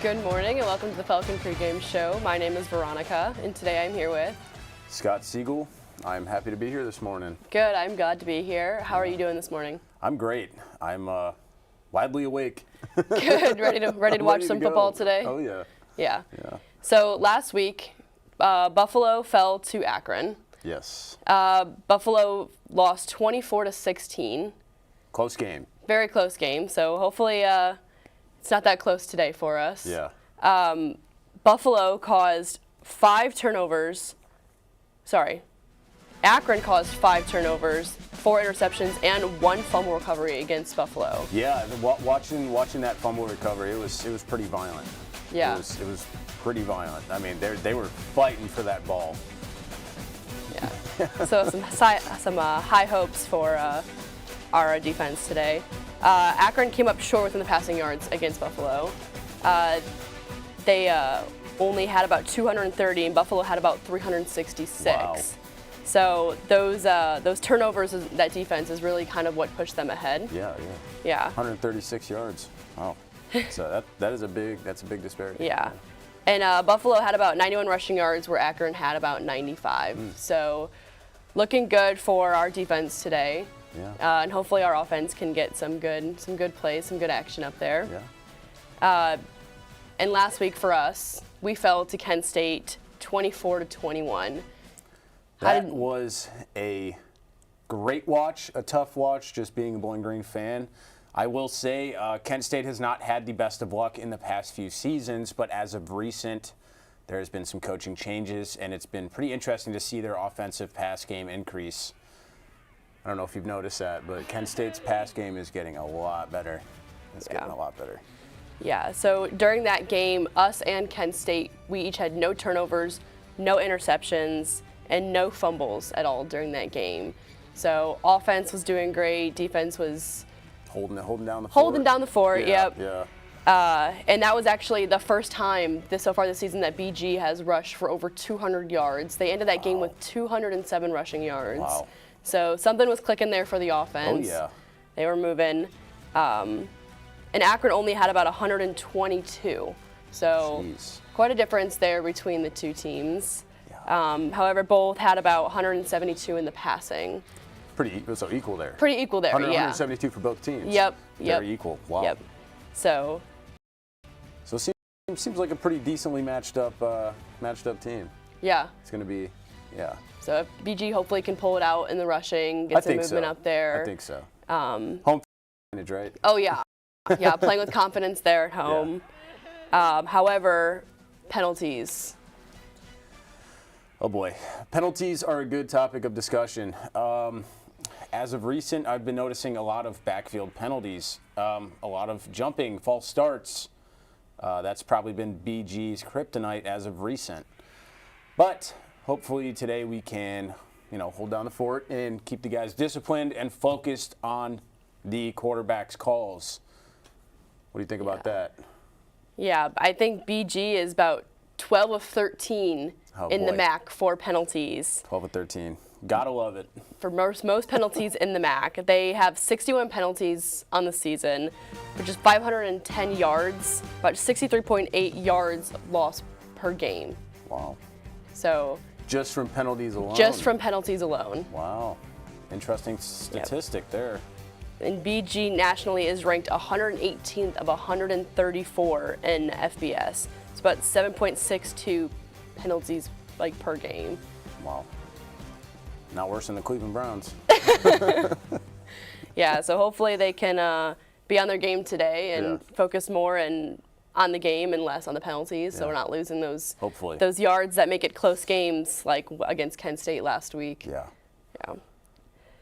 Good morning and welcome to the Falcon Pregame Show. My name is Veronica and today I'm here with Scott Siegel. I'm happy to be here this morning. Good, I'm glad to be here. How are you doing this morning? I'm great. I'm widely awake. Good, ready to watch some football today? Oh yeah. Yeah. So last week, Buffalo fell to Akron. Yes. Buffalo lost 24-16. Close game. Very close game. So hopefully it's not that close today for us. Yeah. Buffalo caused 5 turnovers. Sorry. Akron caused 5 turnovers, 4 interceptions, and 1 fumble recovery against Buffalo. Yeah. Watching that fumble recovery, it was pretty violent. Yeah. It was pretty violent. I mean, they were fighting for that ball. Yeah. So some high hopes for our defense today. Akron came up short within the passing yards against Buffalo. They only had about 230, and Buffalo had about 366. Wow. So those turnovers, that defense is really kind of what pushed them ahead. Yeah. 136 yards. Wow. So that's a big disparity. Yeah. And Buffalo had about 91 rushing yards, where Akron had about 95. So looking good for our defense today. Yeah. And hopefully our offense can get some good plays, some good action up there. Yeah. And last week for us, we fell to Kent State 24-21. That was a great watch, a tough watch, just being a Bowling Green fan. I will say Kent State has not had the best of luck in the past few seasons, but as of recent, there has been some coaching changes, and it's been pretty interesting to see their offensive pass game increase. I don't know if you've noticed that, but Kent State's pass game is getting a lot better. It's getting a lot better. Yeah, so during that game, us and Kent State, we each had no turnovers, no interceptions, and no fumbles at all during that game. So offense was doing great, defense was holding down the fort. Holding down the fort, yep. Yeah. And that was actually the first time so far this season that BG has rushed for over 200 yards. They ended that game with 207 rushing yards. Wow. So something was clicking there for the offense. Oh, yeah. They were moving. And Akron only had about 122. So Jeez. Quite a difference there between the two teams. Yeah. However, both had about 172 in the passing. So equal there. Pretty equal there, yeah. 172 for both teams. Yep. Very equal. Wow. Yep. So it seems like a pretty decently matched up team. Yeah. It's going to be, yeah. So if BG hopefully can pull it out in the rushing, get some movement up there. I think so. Home advantage, right? Oh, yeah. Yeah, playing with confidence there at home. Yeah. However, penalties. Oh, boy. Penalties are a good topic of discussion. As of recent, I've been noticing a lot of backfield penalties, a lot of jumping, false starts. That's probably been BG's kryptonite as of recent. But hopefully today we can, hold down the fort and keep the guys disciplined and focused on the quarterback's calls. What do you think about that? Yeah, I think BG is about 12 of 13 in the MAC for penalties. 12 of 13. Gotta love it. For most penalties in the MAC. They have 61 penalties on the season, which is 510 yards, about 63.8 yards lost per game. Wow. So just from penalties alone? Just from penalties alone. Wow. Interesting statistic there. And BG nationally is ranked 118th of 134 in FBS. It's about 7.62 penalties per game. Wow. Not worse than the Cleveland Browns. Yeah, so hopefully they can be on their game today and focus more on the game and less on the penalties, so we're not losing those yards that make it close games like against Kent State last week. Yeah.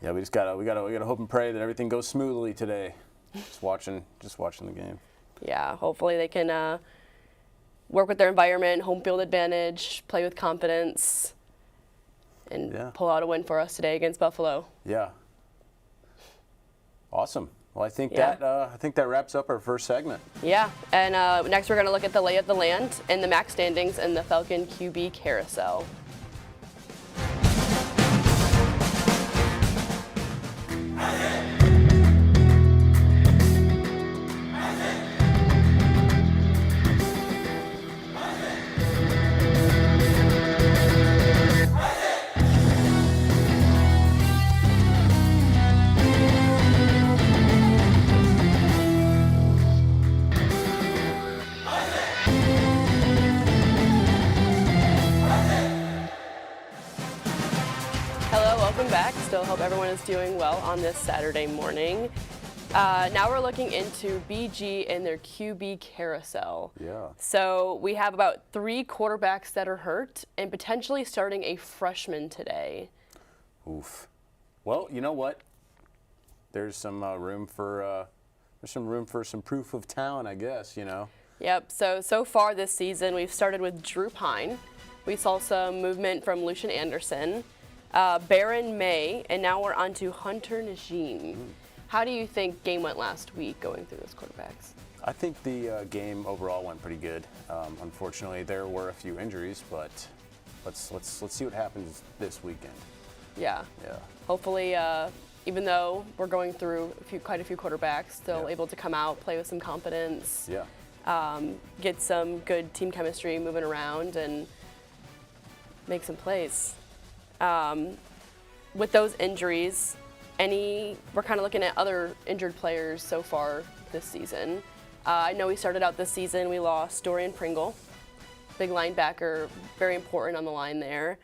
Yeah, we gotta hope and pray that everything goes smoothly today. Just watching the game. Yeah, hopefully they can work with their environment, home field advantage, play with confidence, and pull out a win for us today against Buffalo. Yeah. Awesome. Well, I think that wraps up our first segment. Yeah, and next we're going to look at the lay of the land and the MAC standings and the Falcon QB carousel. Still hope everyone is doing well on this Saturday morning. Now we're looking into BG and their QB carousel. Yeah. So we have about 3 quarterbacks that are hurt and potentially starting a freshman today. Oof. Well, you know what? There's some room for some proof of talent, I guess. You know. Yep. So far this season, we've started with Drew Pine. We saw some movement from Lucian Anderson, Baron May, and now we're on to Hunter Najim. How do you think game went last week going through those quarterbacks? I think the game overall went pretty good. Unfortunately, there were a few injuries, but let's see what happens this weekend. Yeah. Yeah. Hopefully, even though we're going through quite a few quarterbacks, still able to come out, play with some confidence. Yeah. Get some good team chemistry moving around and make some plays. With those injuries, we're kind of looking at other injured players so far this season. I know we started out this season, we lost Dorian Pringle, big linebacker, very important on the line there.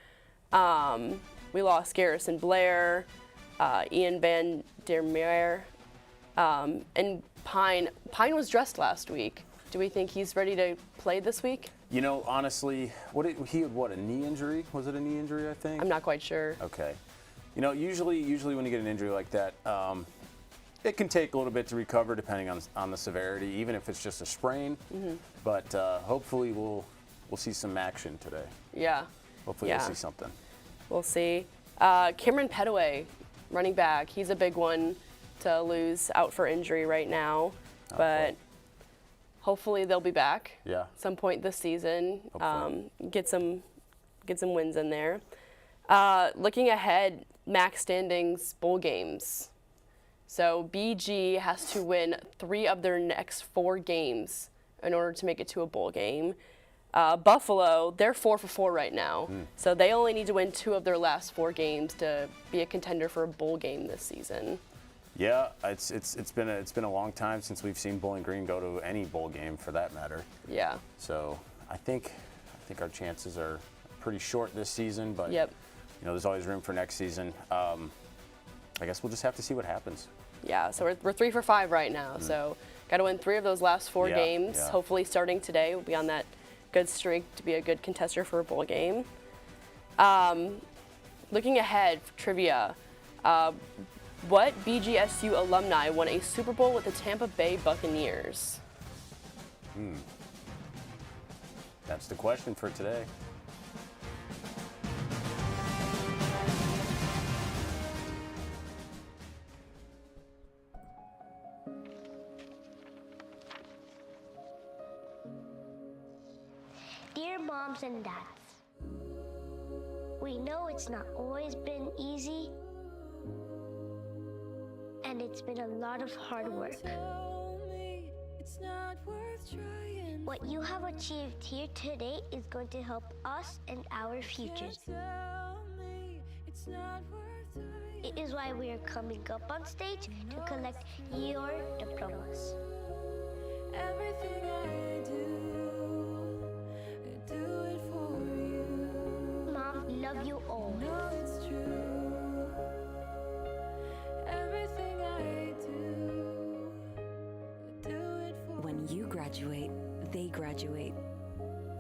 We lost Garrison Blair, Ian Van Der Meer, and Pine. Pine was dressed last week. Do we think he's ready to play this week? You know, honestly, he had a knee injury? Was it a knee injury, I think? I'm not quite sure. Okay. You know, usually when you get an injury like that, it can take a little bit to recover depending on the severity, even if it's just a sprain. Mm-hmm. But hopefully we'll see some action today. Yeah. Hopefully we'll see something. We'll see. Cameron Petaway, running back, he's a big one to lose out for injury right now. But hopefully they'll be back some point this season. Get some wins in there. Looking ahead, MAC standings bowl games. So BG has to win 3 of their next 4 games in order to make it to a bowl game. Buffalo, they're 4 for 4 right now. So they only need to win 2 of their last 4 games to be a contender for a bowl game this season. Yeah, it's been a long time since we've seen Bowling Green go to any bowl game for that matter. Yeah. So I think our chances are pretty short this season, but you know, there's always room for next season. I guess we'll just have to see what happens. Yeah, so we're 3 for 5 right now. So got to win 3 of those last 4 games. Yeah. Hopefully starting today, we'll be on that good streak to be a good contender for a bowl game. Looking ahead, trivia. What BGSU alumni won a Super Bowl with the Tampa Bay Buccaneers? That's the question for today. Dear moms and dads, we know it's not always been easy, and it's been a lot of hard work. What you have achieved here today is going to help us and our futures. It is why we are coming up on stage to collect your diplomas. Everything I do it for you. Mom, love you all. No, it's true. Everything I do it for When you graduate, they graduate.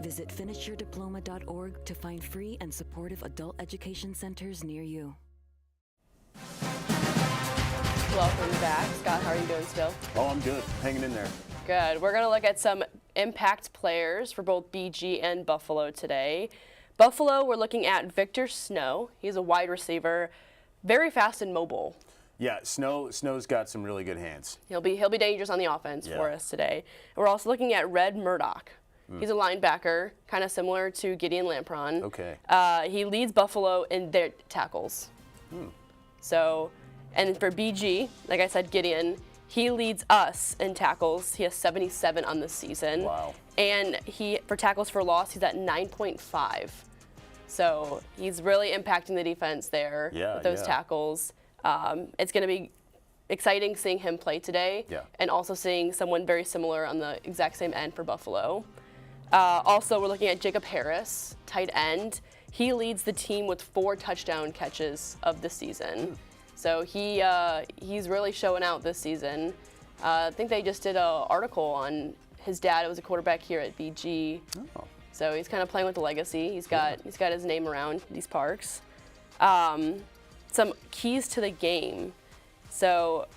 Visit finishyourdiploma.org to find free and supportive adult education centers near you. Welcome back. Scott, how are you doing still? Oh, I'm good. Hanging in there. Good. We're going to look at some impact players for both BG and Buffalo today. Buffalo, we're looking at Victor Snow. He's a wide receiver, very fast and mobile. Yeah, Snow's got some really good hands. He'll be dangerous on the offense for us today. And we're also looking at Red Murdoch. He's a linebacker, kind of similar to Gideon Lampron. Okay. He leads Buffalo in their tackles. So, and for BG, like I said, Gideon, he leads us in tackles. He has 77 on this season. Wow. And for tackles for loss, he's at 9.5. So he's really impacting the defense there with those tackles. It's going to be exciting seeing him play today and also seeing someone very similar on the exact same end for Buffalo. Also, we're looking at Jacob Harris, tight end. he leads the team with 4 touchdown catches of the season. So he's really showing out this season. I think they just did an article on his dad. It was a quarterback here at BG. Oh. So he's kind of playing with the legacy. He's got his name around these parks. Some keys to the game. So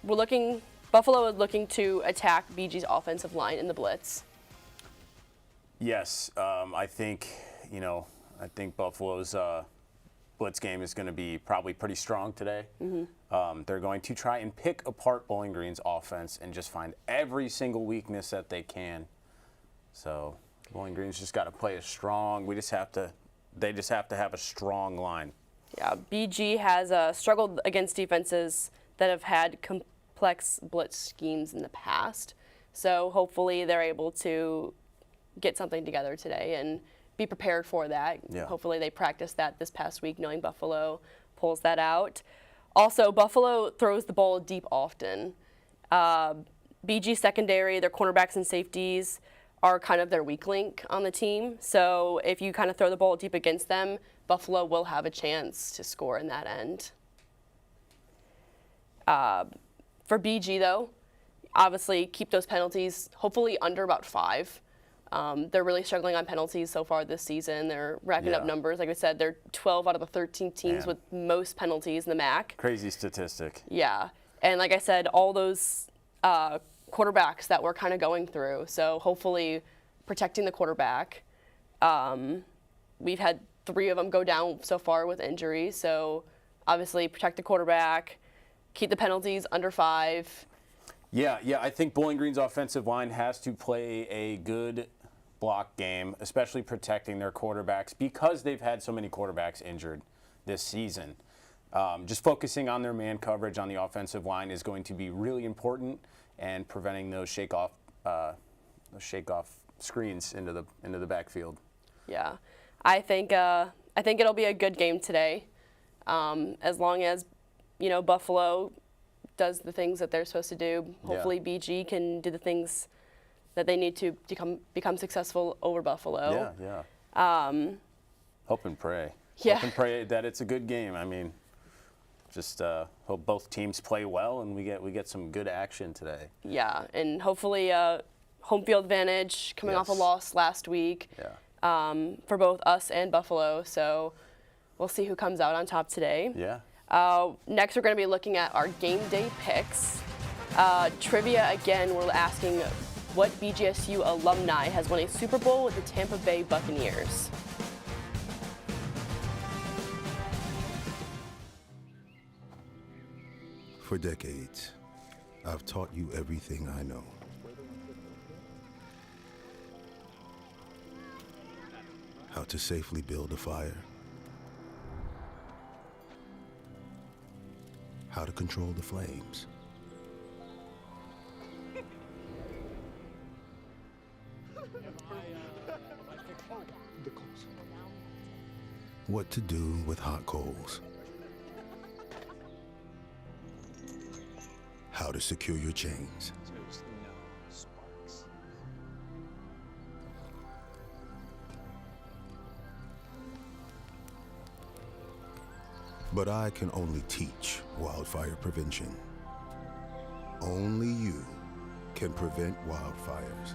Buffalo is looking to attack BG's offensive line in the blitz. Yes, I think Buffalo's blitz game is going to be probably pretty strong today. They're going to try and pick apart Bowling Green's offense and just find every single weakness that they can. So Bowling Green's just got to play strong. They just have to have a strong line. Yeah, BG has struggled against defenses that have had complex blitz schemes in the past. So hopefully they're able to get something together today and be prepared for that. Yeah. Hopefully they practiced that this past week, knowing Buffalo pulls that out. Also, Buffalo throws the ball deep often. BG secondary, their cornerbacks and safeties are kind of their weak link on the team. So if you kind of throw the ball deep against them, Buffalo will have a chance to score in that end. For BG, though, obviously keep those penalties hopefully under about 5. They're really struggling on penalties so far this season. They're racking up numbers. Like I said, they're 12 out of the 13 teams with most penalties in the MAC. Crazy statistic. Yeah. And like I said, all those quarterbacks that we're kind of going through. So hopefully protecting the quarterback. We've had 3 of them go down so far with injuries. So obviously protect the quarterback, keep the penalties under 5. Yeah, I think Bowling Green's offensive line has to play a good block game, especially protecting their quarterbacks because they've had so many quarterbacks injured this season. Just focusing on their man coverage on the offensive line is going to be really important, and preventing those shake off screens into the backfield. Yeah, I think it'll be a good game today, as long as Buffalo does the things that they're supposed to do. Hopefully BG can do the things that they need to become successful over Buffalo. Yeah. Hope and pray. Yeah. Hope and pray that it's a good game. I mean, just hope both teams play well and we get some good action today. Yeah, and hopefully home field advantage coming off a loss last week. Yeah. For both us and Buffalo. So we'll see who comes out on top today. Yeah. Next, we're going to be looking at our game day picks. Trivia again, we're asking what BGSU alumni has won a Super Bowl with the Tampa Bay Buccaneers. For decades, I've taught you everything I know. How to safely build a fire. How to control the flames. What to do with hot coals. How to secure your chains. But I can only teach wildfire prevention. Only you can prevent wildfires.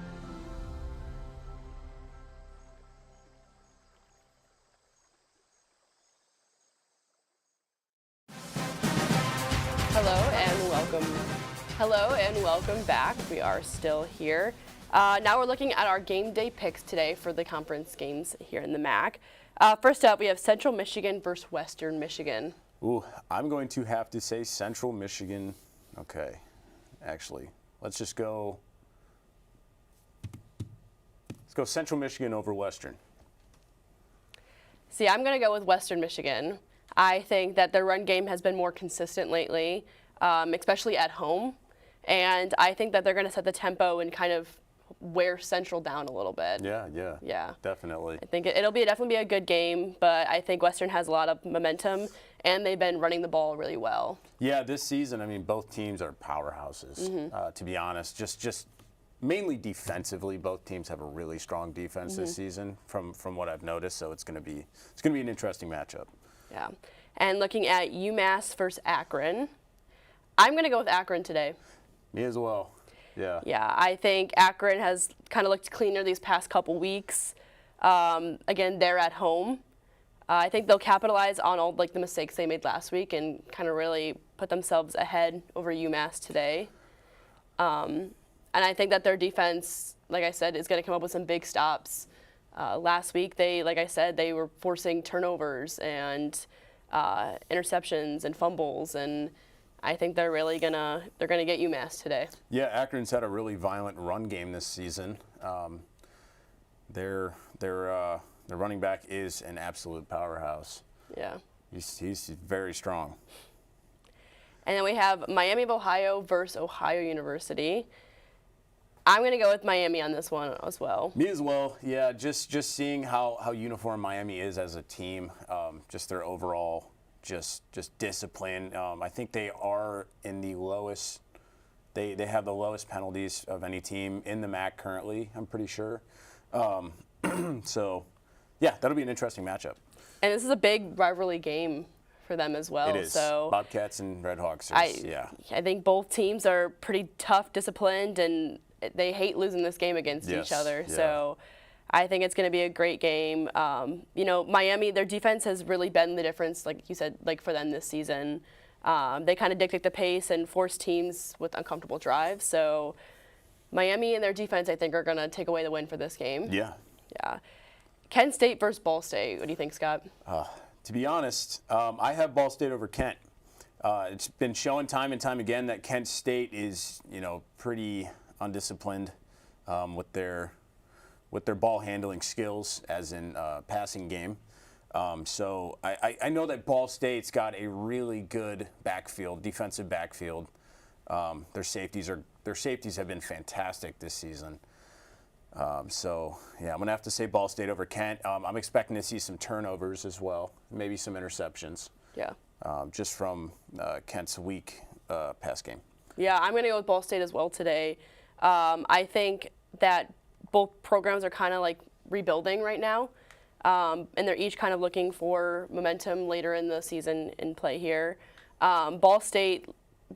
Hello and welcome back. We are still here. Now we're looking at our game day picks today for the conference games here in the MAC. First up, we have Central Michigan versus Western Michigan. Ooh, I'm going to have to say Central Michigan. Okay, actually, let's go Central Michigan over Western. See, I'm going to go with Western Michigan. I think that their run game has been more consistent lately, especially at home. And I think that they're going to set the tempo and kind of wear Central down a little bit. Yeah. Definitely. I think it'll definitely be a good game, but I think Western has a lot of momentum, and they've been running the ball really well. Yeah, this season, I mean, both teams are powerhouses, to be honest. Just mainly defensively. Both teams have a really strong defense this season, from what I've noticed. So it's going to be an interesting matchup. Yeah. And looking at UMass versus Akron, I'm going to go with Akron today. Me as well. Yeah. Yeah, I think Akron has kind of looked cleaner these past couple weeks. Again, they're at home. I think they'll capitalize on all the mistakes they made last week and kind of really put themselves ahead over UMass today. And I think that their defense, like I said, is going to come up with some big stops. Last week, like I said, they were forcing turnovers and interceptions and fumbles, and I think they're gonna get UMass today. Yeah, Akron's had a really violent run game this season. Their running back is an absolute powerhouse. Yeah. He's very strong. And then we have Miami of Ohio versus Ohio University. I'm going to go with Miami on this one as well. Me as well. Yeah, just seeing how uniform Miami is as a team, just their overall just discipline. I think they are in the lowest. They have the lowest penalties of any team in the MAC currently, I'm pretty sure. So, yeah, that'll be an interesting matchup. And this is a big rivalry game for them as well. It is. So Bobcats and Redhawks. I think both teams are pretty tough, disciplined, and they hate losing this game against each other. Yeah. So I think it's going to be a great game. Miami, their defense has really been the difference, like you said, for them this season. They kind of dictate the pace and force teams with uncomfortable drives. So Miami and their defense, I think, are going to take away the win for this game. Yeah. Yeah. Kent State versus Ball State. What do you think, Scott? To be honest, I have Ball State over Kent. It's been shown time and time again that Kent State is, pretty undisciplined with their ball handling skills, as in passing game. So I know that Ball State's got a really good defensive backfield. Their safeties have been fantastic this season. So yeah, I'm gonna have to say Ball State over Kent. I'm expecting to see some turnovers as well, maybe some interceptions. Yeah. Just from Kent's weak pass game. Yeah, I'm going to go with Ball State as well today. I think that both programs are kind of rebuilding right now, and they're each kind of looking for momentum later in the season in play here. Ball State,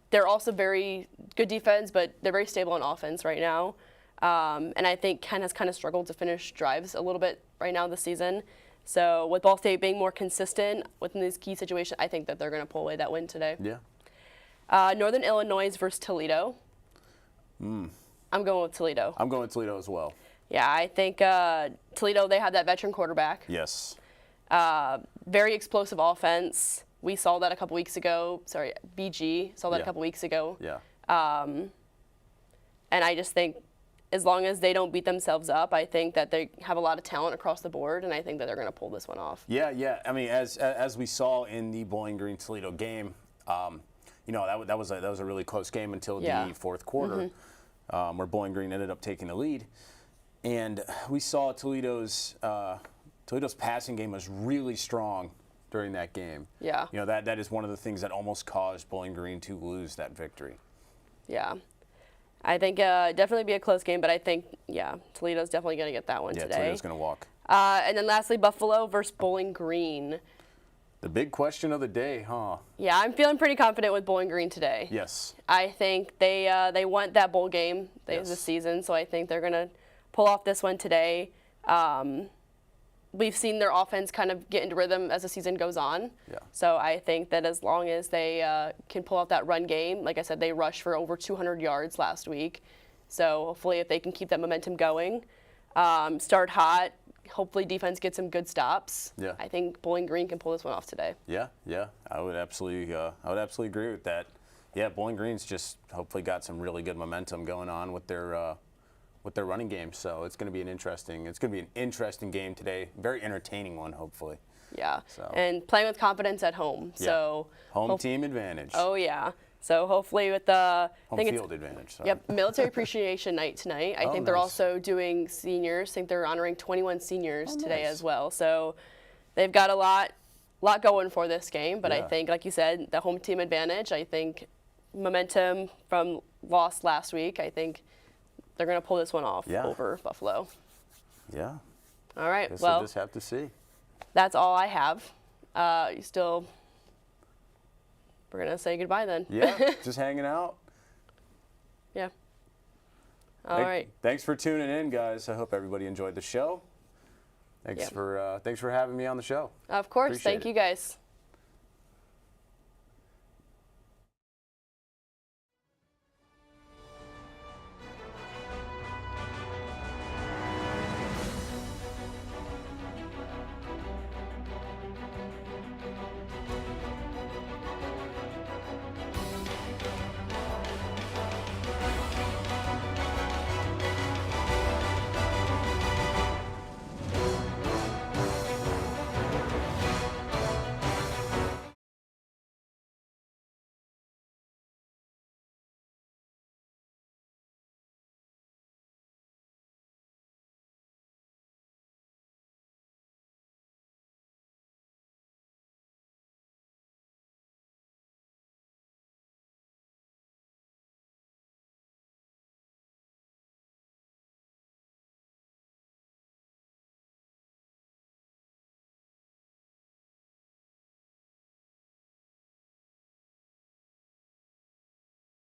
they're also very good defense, but they're very stable on offense right now. And I think Kent has kind of struggled to finish drives a little bit right now this season. So with Ball State being more consistent within these key situations, I think that they're going to pull away that win today. Yeah. Northern Illinois versus Toledo. I'm going with Toledo. I'm going with Toledo as well. Yeah, I think Toledo, they have that veteran quarterback. Yes. Very explosive offense. We saw that a couple weeks ago. Sorry, BG saw that a couple weeks ago. Yeah. And I just think as long as they don't beat themselves up, I think that they have a lot of talent across the board, and I think that they're going to pull this one off. Yeah. I mean, as we saw in the Bowling Green Toledo game, that was a really close game until the fourth quarter, where Bowling Green ended up taking the lead, and we saw Toledo's passing game was really strong during that game. Yeah. That is one of the things that almost caused Bowling Green to lose that victory. Yeah. I think definitely be a close game, but I think, Toledo's definitely going to get that one today. Yeah, Toledo's going to walk. And then lastly, Buffalo versus Bowling Green. The big question of the day, huh? Yeah, I'm feeling pretty confident with Bowling Green today. Yes. I think they want that bowl game this season, so I think they're going to pull off this one today. We've seen their offense kind of get into rhythm as the season goes on. Yeah. So I think that as long as they can pull out that run game, like I said, they rushed for over 200 yards last week. So hopefully if they can keep that momentum going, start hot, hopefully defense gets some good stops. Yeah. I think Bowling Green can pull this one off today. Yeah. I would absolutely agree with that. Yeah, Bowling Green's just hopefully got some really good momentum going on with their running game. So it's going to be an interesting game today. Very entertaining one, hopefully. Yeah. So. And playing with confidence at home. Yeah. So home team advantage. Oh yeah. So hopefully with the home field advantage. Sorry. Yep, Military Appreciation Night tonight. I think they're nice. also doing seniors. I think they're honoring 21 seniors today as well. So they've got a lot going for this game. But I think, like you said, the home team advantage. I think momentum from loss last week. I think they're going to pull this one off Yeah. over Buffalo. Yeah. All right. Guess Well, we'll just have to see. that's all I have. We're going to say goodbye then. Yeah, just hanging out. Yeah. All right. Thanks for tuning in, guys. I hope everybody enjoyed the show. Thanks Yeah. for having me on the show. Of course. Appreciate Thank it. you guys.